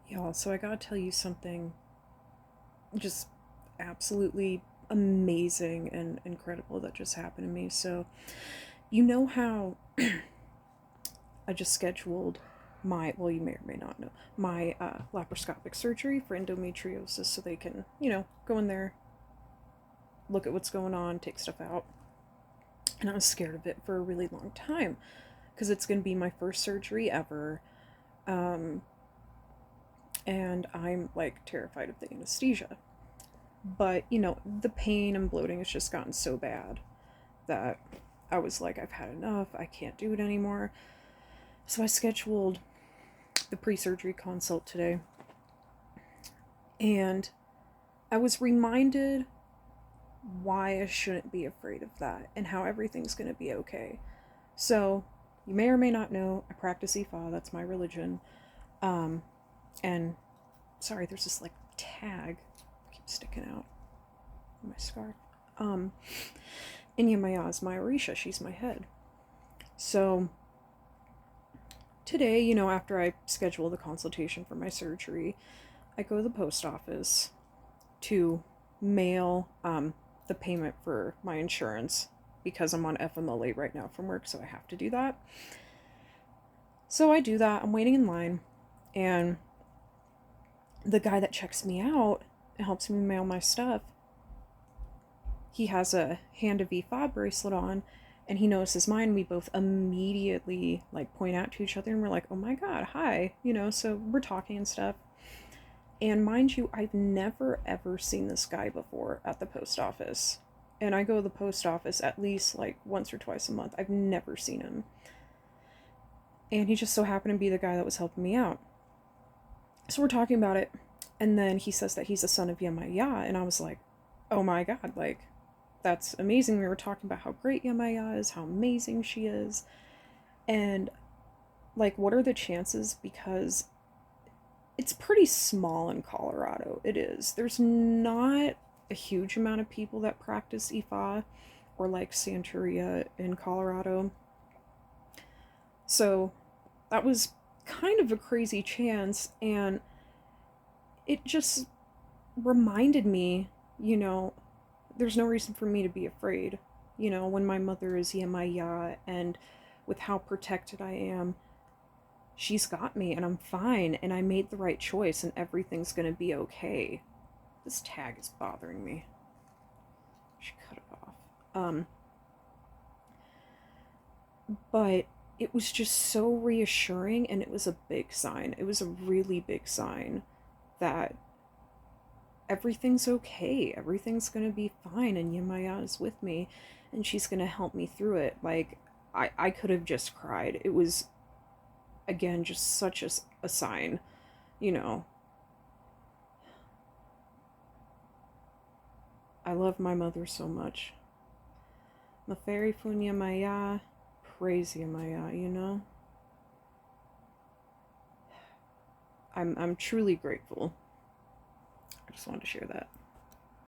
Y'all, so I gotta tell you something just absolutely amazing and incredible that just happened to me. So, you know how I just scheduled well, you may or may not know, my laparoscopic surgery for endometriosis so they can, go in there, look at what's going on, take stuff out. And I was scared of it for a really long time because it's going to be my first surgery ever. Um, and I'm like terrified of the anesthesia. But, the pain and bloating has just gotten so bad that I was like, I've had enough. I can't do it anymore. So I scheduled the pre surgery consult today. And I was reminded why I shouldn't be afraid of that and how everything's going to be okay. So, you may or may not know, I practice Ifa. That's my religion. And sorry, there's this like tag that keeps sticking out on my scarf. And yemaya is my Orisha. She's my head. So today, after I schedule the consultation for my surgery, I go to the post office to mail the payment for my insurance because I'm on FMLA right now from work, so I have to do that. So I do that. I'm waiting in line, and the guy that checks me out and helps me mail my stuff, he has a Hand of Ifa bracelet on, and he notices mine. We both immediately like point out to each other, and we're like, "Oh my god, hi!" So we're talking and stuff. And mind you, I've never ever seen this guy before at the post office. And I go to the post office at least like once or twice a month. I've never seen him. And he just so happened to be the guy that was helping me out. So we're talking about it. And then he says that he's the son of Yemaya. And I was like, oh my god, like, that's amazing. We were talking about how great Yemaya is, how amazing she is. And, like, what are the chances? Because it's pretty small in Colorado. It is. There's not a huge amount of people that practice Ifa or like Santeria in Colorado. So that was kind of a crazy chance, and it just reminded me, there's no reason for me to be afraid. When my mother is Yemaya and with how protected I am, she's got me and I'm fine and I made the right choice and everything's gonna be okay. This tag is bothering me. I should cut it off. But it was just so reassuring, and it was a big sign. It was a really big sign that everything's okay. Everything's gonna be fine, and Yemaya is with me, and she's gonna help me through it. Like, I could have just cried. It was, again, just such a sign, you know. I love my mother so much. Maferefun yemaya, praise yemaya. I'm truly grateful. I just wanted to share that.